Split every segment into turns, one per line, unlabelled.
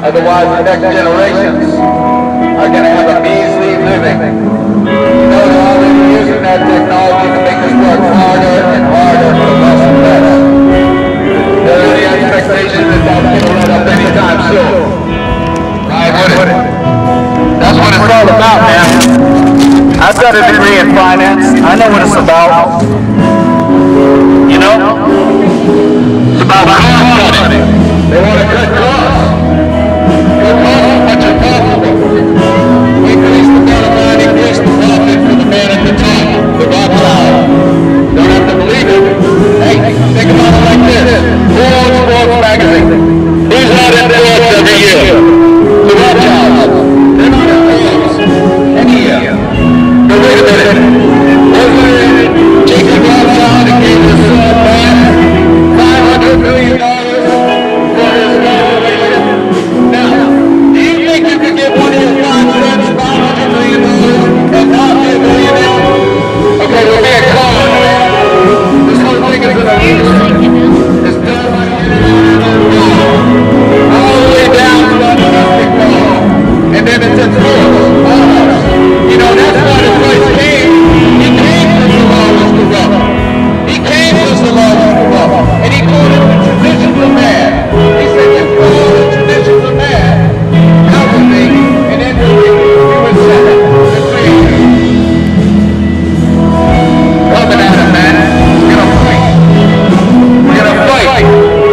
Otherwise, the next generations are going to have a measly living. You know, they're already using that technology to make us work harder and harder for less and less. There's the expectation that that's going to let up anytime soon. Right, would it? That's what it's all about, man. I've got a degree in finance. I know what it's about. You know? It's about cost cutting. They want to cut costs. Cut costs as much as possible. Increase the bottom line, increase the profit for the man at the top, the Rothschild. Don't have to believe it. Hey, think about it like this. Who owns Forbes magazine? Who's not in Forbes every year? The Rothschilds. They're not in Forbes any year. But wait a minute. Wasn't Jacob Rothschild and gave his son back $500 million for his corporation? Now, do you think you could get one of his 5 cents, $500 million and not be a millionaire? Okay, we're being called. This whole thing is an illusion. It's done by the internet all the way down to our domestic law. And then it's enforced on us. You know, that's why the Christ came. He came because the law was corrupt. He came because the law was corrupt. And he called it the traditions of man. He said, you call the traditions of man, out of me, and then you were set to create. Coming at him, man. We're going to fight. We're going to fight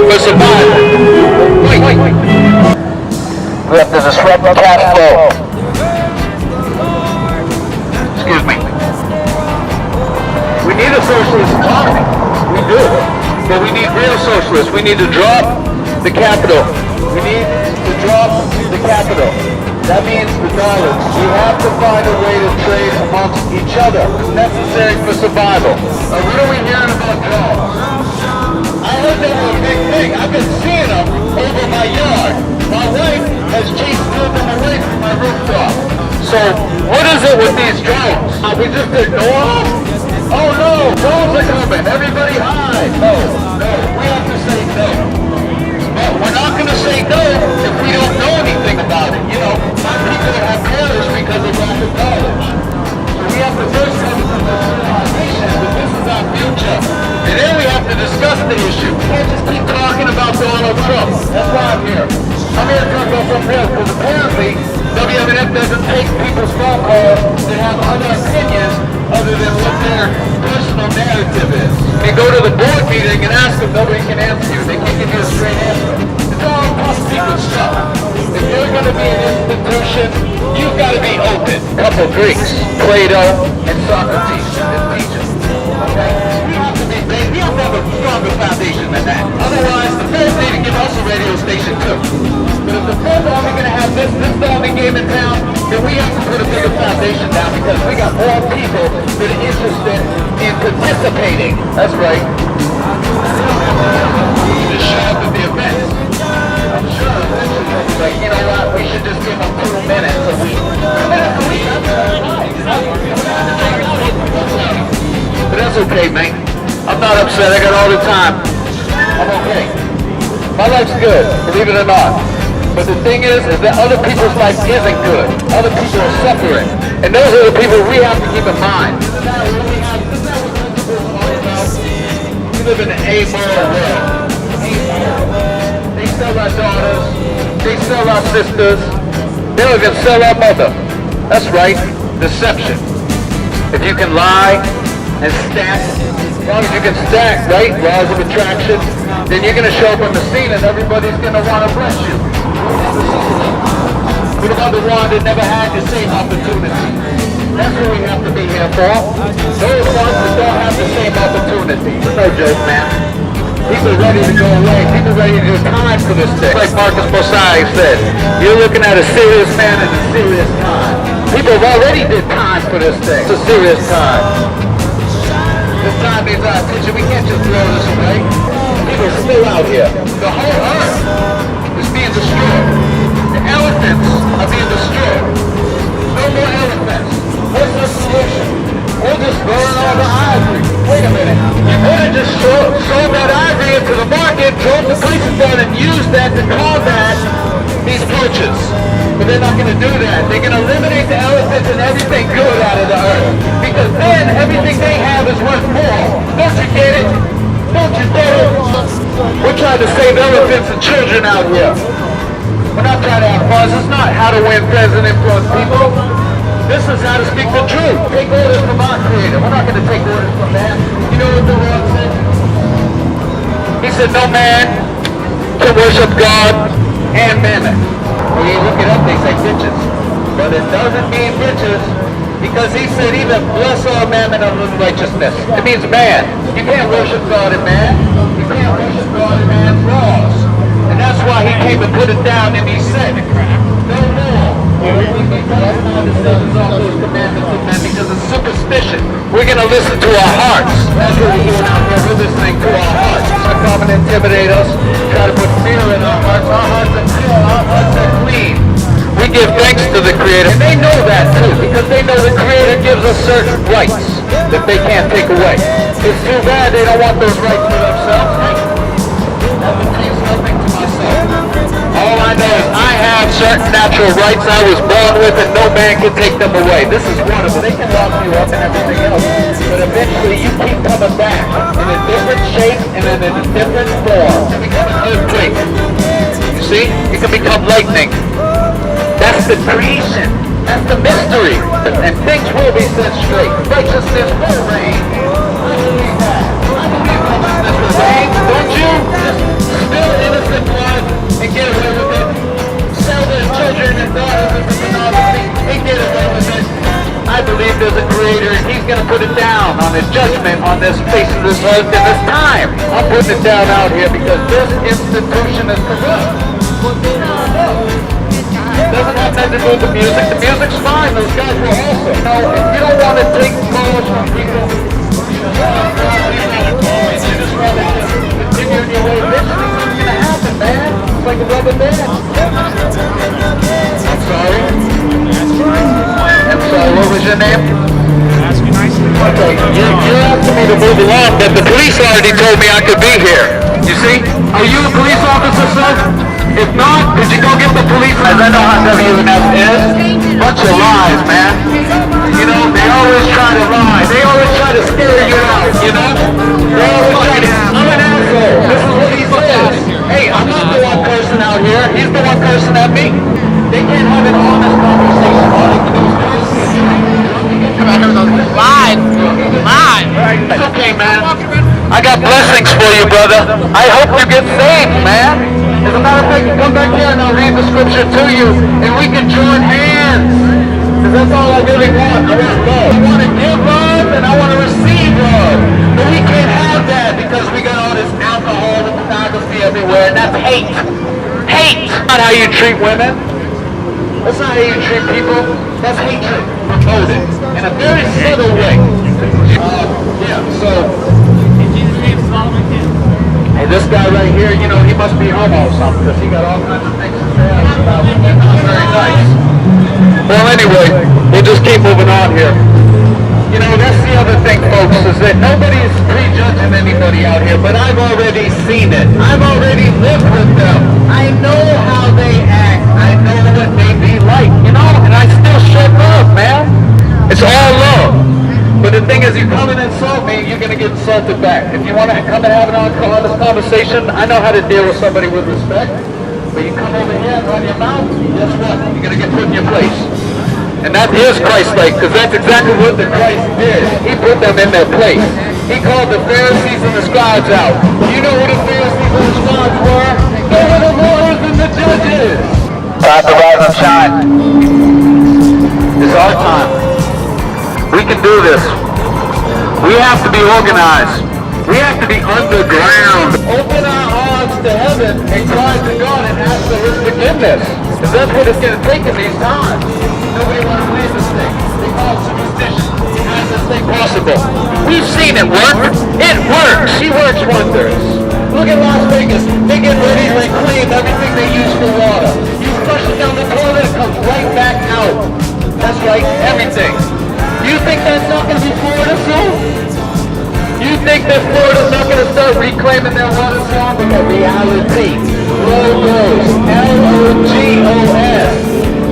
for survival. Fight. We have to disrupt the cash flow. Excuse me. We need a socialist economy. We do. But we need real socialists. We need to drop the capital. We need to drop the capital. That means the dollars. We have to find a way to trade amongst each other. It's necessary for survival. Now, what are we hearing about jobs? I heard they were a big thing. I've been seeing them over my yard. My wife has chased them away from my rooftop. So, what is it with these drones? We just ignore them? Oh no, drones are coming. Everybody hide. No. We have to say no. But we're not going to say no if we don't know anything about it. You know, some people have perished because of lack of knowledge. So we have to first come to the realization that this is our future. And then we have to discuss the issue. We can't just keep talking about Donald Trump. That's why I'm here. I'm here to talk about something else, because apparently WMNF doesn't take people's phone calls that have other opinions other than what their personal narrative is. You go to the board meeting and ask them, nobody can answer you. They can't give you a straight answer. It's all secret stuff. If you're going to be an institution, you've got to be open. A couple Greeks, Plato and Socrates, and teachers. Okay? We have to be big. We have to have a stronger foundation than that. Otherwise, the Feds need to give us a radio station too. But if the Feds are only going to have this is the only game in town, then we have to put a bigger foundation down, because we got more people that are interested in participating. That's right. To show up at the events. I'm sure eventually, like, you know what, we should just give them 2 minutes a week. 2 minutes a week? But that's okay, man. I'm not upset. I got all the time. I'm okay. My life's good, believe it or not. But the thing is that other people's life isn't good. Other people are suffering. And those are the people we have to keep in mind. We live in an amoral world. They sell our daughters. They sell our sisters. They'll even sell our mother. That's right, deception. If you can lie and stack, as long as you can stack, right, laws of attraction, then you're going to show up on the scene and everybody's going to want to bless you. What about the one that never had the same opportunity? That's what we have to be here for. Those ones that don't have the same opportunity. No joke, man. People are ready to go away. People are ready to do time for this thing. Like Marcus Mosiah said, you're looking at a serious man in a serious time. People have already did time for this thing. It's a serious time. This time needs our attention. We can't just throw this away. People are still out here. The whole earth is being destroyed. The elephants are being destroyed. No more elephants. What's the solution? We'll just burn all the ivory. Wait a minute. You could have just sold that ivory into the market, drove the prices down, and used that to combat the these torches. But they're not going to do that. They're going to eliminate the elephants and everything good out of the earth. Because then everything they have is worth more. Don't you get it? Don't you get it? We're trying to save elephants and children out here. We're not trying to have fun. This is not how to win friends and influence people. This is how to speak the truth. Take orders from our Creator. We're not going to take orders from man. You know what the Lord said? He said, no man can worship God and mammon. When you look it up, they say riches. But it doesn't mean riches, because he said even bless all mammon and righteousness. It means man. You can't worship God and man. You can't worship God and man's laws. And that's why he came and put it down, and he said, no more. Because it's superstition. We're going to listen to our hearts. That's what we're doing out here. We're listening to our hearts. They're coming to intimidate us, try to put fear in our hearts. Our hearts are pure. Our hearts are clean. We give thanks to the Creator. And they know that too, because they know the Creator gives us certain rights that they can't take away. It's too bad they don't want those rights for themselves. That means nothing to myself. All I know is I have certain natural rights I was born with, and no man can take them away. This is one of them. They can lock you up and everything else, but eventually you keep coming back in a different shape and in a different form. You become an earthquake. You see? You can become lightning. That's the creation. That's the mystery. And things will be set straight. Righteousness will reign. I believe that. I believe righteousness will reign. Don't you? Just spill innocent blood and get away with it. Sell their children and daughters into pornography and get away with it. I believe there's a Creator, and He's going to put it down on His judgment on this face of this earth in this time. I'm putting it down out here because this institution is corrupt. It doesn't have nothing to do with the music. The music's fine. Those guys were awesome. You know, if you don't want to take calls from people, you just rather continue in your way. Eventually, what's going to happen, man? It's like a rubber band. I'm sorry. I'm sorry. What was your name? Okay, you're asking me to move along, but the police already told me I could be here. You see? Are you a police officer, sir? If not, could you go get the police? As I know how WNF is. Bunch of lies, man. You know, they always try to lie. They always try to scare you out, you know? They always try to, I'm an asshole. This is what he says. Hey, I'm not the one person out here. He's the one person at me. They can't have an honest conversation. All they can do is
Live.
It's okay, man. I got blessings for you, brother. I hope you get saved, man. As a matter of fact, come back here and I'll read the scripture to you, and we can join hands. Because that's all I really want. I want love. I want to give love, and I want to receive love. But we can't have that because we got all this alcohol and pornography everywhere, and that's hate. Hate! That's not how you treat women. That's not how you treat people. That's hatred promoted in a very subtle way. Hey, this guy right here, you know, he must be homo or something, because he got all kinds of things to say about him. They're not very nice. Well, anyway, we'll just keep moving on here. You know, that's the other thing, folks, is that nobody is prejudging anybody out here, but I've already seen it. I've already lived with them. I know how they act. I know what they be like, you know, and I still show love, man. It's all love. But the thing is, you come and insult me, you're going to get insulted back. If you want to come and have an honest conversation, I know how to deal with somebody with respect. But you come over here and run your mouth, guess what? You're going to get put in your place. And that is Christ-like, because that's exactly what the Christ did. He put them in their place. He called the Pharisees and the scribes out. You know who the Pharisees and the scribes were? They were the lawyers and the judges. Time to rise and shine. It's our time. We can do this. We have to be organized. We have to be underground. Open our hearts to heaven and cry to God and ask for His forgiveness. Because that's what it's going to take in these times. Nobody wants to believe this thing. They call it superstition. How is this thing possible? We've seen it work. It works. She works wonders. Look at Las Vegas. They get ready to reclaim everything they use for water. You flush it down the toilet, it comes right back out. That's right, everything. You think that's not going to be Florida soon? You think that Florida's not going to start reclaiming their water soon? But reality. logos, L-O-G-O-S.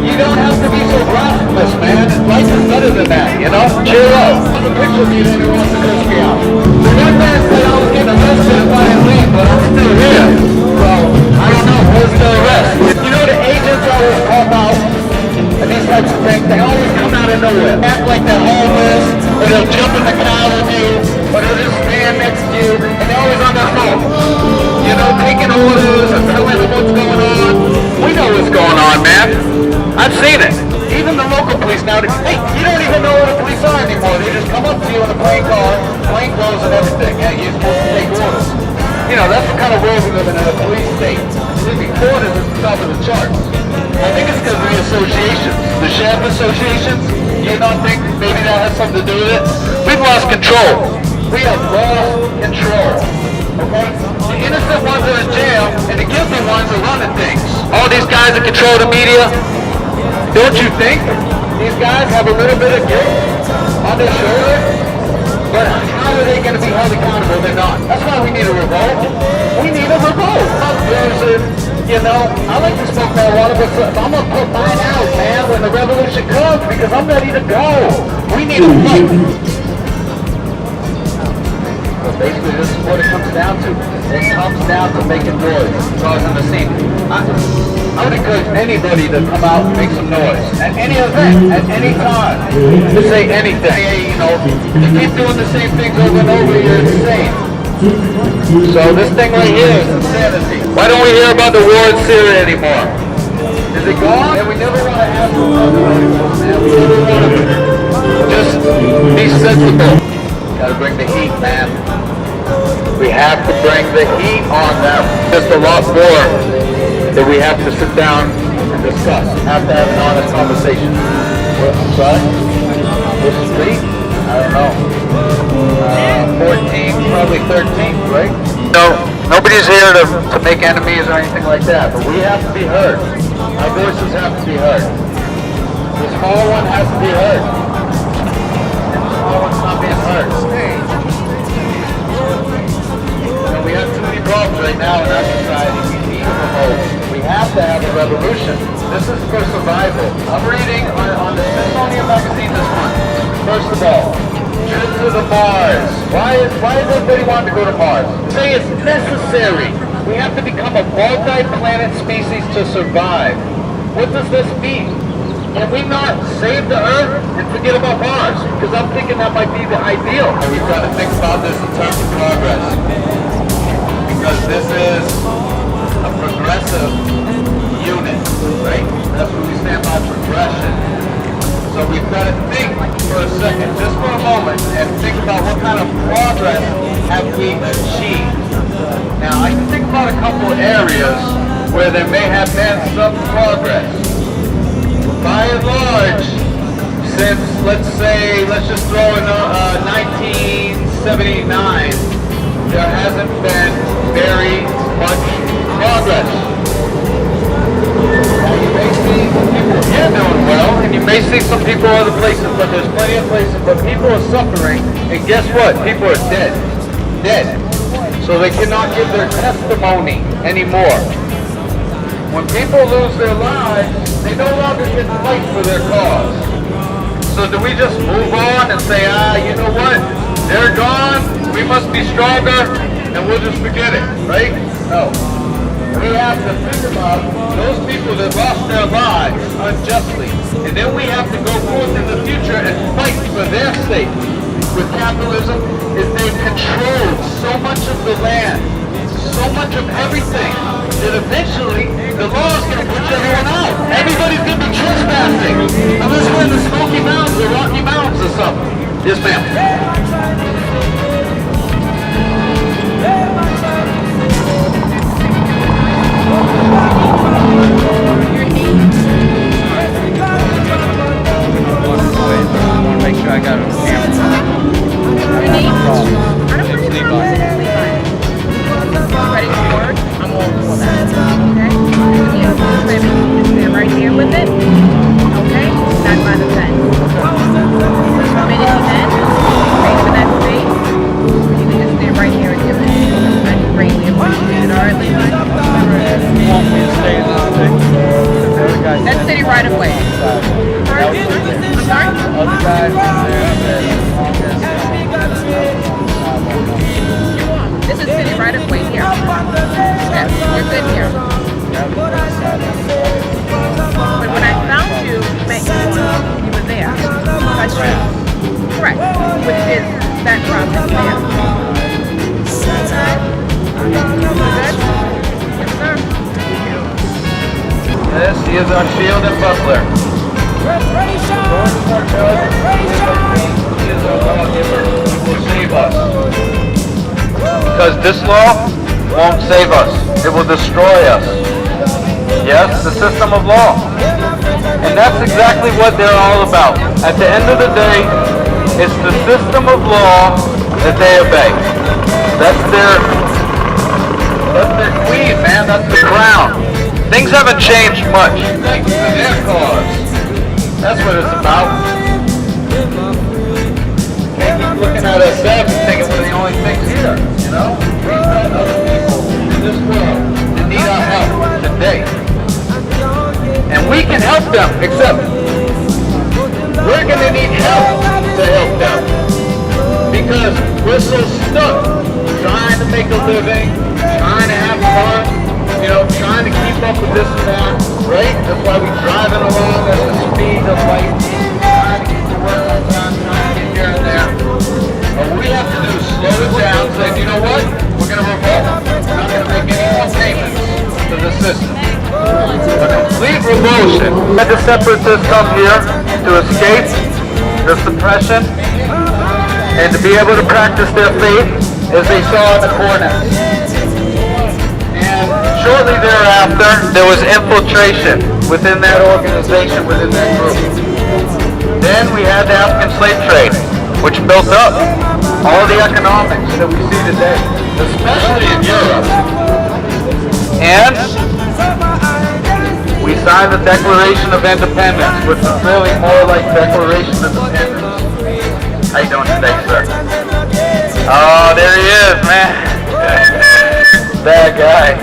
You don't have to be so blasphemous, man. Life is better than that, you know? Chill out. There's a picture of me that who wants to curse me out. The one man said I was getting arrested if I didn't leave, but I'm still here. So, I don't know. Where's the arrest? You know, the agents always pop out, and these types of things, they always come out of nowhere. Act like they're homeless, or they'll jump in the car with you, or they'll just stand next to you, and they're always on their phone. You know, taking orders and telling them what's going on. We know what's going on, man. I've seen it. Even the local police now, hey, you don't even know what the police are anymore. They just come up to you in a plain clothes and everything. Yeah, you're supposed to take orders. You know, that's the kind of world we live in a police state. Living quarters is the top of the charts. I think it's because of the associations. The sheriff associations, you don't think maybe that has something to do with it? We've lost control. We have lost control. Okay? The innocent ones are in jail, and the guilty ones are running things. All these guys that control the media, don't you think these guys have a little bit of guilt on their shoulder? But how are they going to be held accountable? They're not. That's why we need a revolt. We need a revolt. You know, I like to smoke marijuana, but I'm going to put mine out, man, when the revolution comes, because I'm ready to go. We need a fight. So basically, this is what it comes down to. It comes down to making noise, causing a scene. I would encourage anybody to come out and make some noise at any event, at any time, to say anything. Hey, you know, to keep doing the same things over and over, you're insane. So this thing right here is insanity. Why don't we hear about the war in Syria anymore? Is it gone? And we never want to have the man. We never want to just be sensible. Gotta bring the heat, man. We have to bring the heat on them. Just a lot more that we have to sit down and discuss. Have to have an honest conversation. I'm sorry? This street? I don't know. 14, probably 13, right? No, nobody's here to make enemies or anything like that, but we have to be heard. Our voices have to be heard. The small one has to be heard. And the small one's not being heard. You know, we have too many problems right now in our society. We need a revolt. We have to have a revolution. This is for survival. I'm reading on the Smithsonian magazine this month. First of all, trip to the Mars. Why is everybody wanting to go to Mars? Say it's necessary. We have to become a multi-planet species to survive. What does this mean? Can we not save the Earth and forget about Mars? Because I'm thinking that might be the ideal. And we've got to think about this in terms of progress. Because this is a progressive unit, right? That's what we stand by, progression. So we've got to think for a second, just for a moment, and think about what kind of progress have we achieved. Now, I can think about a couple of areas where there may have been some progress. By and large, since, let's just throw in 1979, there hasn't been very much progress. Now, you may see some people here doing well, and you may see some people other places, but there's plenty of places, but people are suffering, and guess what? People are dead. Dead. So they cannot give their testimony anymore. When people lose their lives, they no longer get to fight for their cause. So do we just move on and say, you know what? They're gone, we must be stronger, and we'll just forget it, right? No. We have to think about those people that lost their lives unjustly. And then we have to go forth in the future and fight for their sake. With capitalism, is they've controlled so much of the land, so much of everything, that eventually the law is going to push everyone out. Everybody's going to be trespassing. Unless we're in the Smoky Mountains or Rocky Mountains or something. Yes, ma'am.
Make sure I got it on camera.
Your name? I don't want to leave ready to work? I'm all for that. Okay? You stand right here with it. Okay? Back by the fence. Minute you can. Wait for that space. You can just stand right here and do it. That's greatly appreciated. All right, Levi? right of way. Sorry? I'm sorry?
Other guy from there
You won't. This is city right of way here. Yes, you're good here. But when I found you, met you were there. That's right. Correct. Which is that property there. Good? Yes, sir.
This is our shield and buckler. He is our lawgiver. He will save us. Because this law won't save us. It will destroy us. Yes, the system of law. And that's exactly what they're all about. At the end of the day, it's the system of law that they obey. That's their queen, man. That's the crown. Things haven't changed much. Thanks to their cause. That's what it's about. Can't keep looking at ourselves and thinking we're the only things here, you know? We've got other people in this world that need our help today. And we can help them, except we're going to need help to help them. Because we're so stuck trying to make a living, trying to have fun, you know, trying to keep up with this and that, right? That's why we're driving along at the speed of light, trying to get to work on time, trying to get here and there. But what we have to do is slow it down, say, you know what? We're going to revolt. We're not going to make any more payments to the system. A complete revulsion. Let the separatists come here to escape the suppression and to be able to practice their faith as they saw in the corner. And shortly thereafter, there was infiltration within that organization, within that group. Then we had the African slave trade, which built up all the economics that we see today, especially in Europe. And we signed the Declaration of Independence, which is really more like Declaration of Independence. How you doing today, sir? Oh, there he is, man. Bad guy.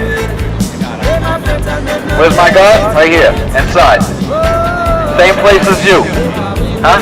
Where's my gun? Right here, inside. Same place as you. Huh?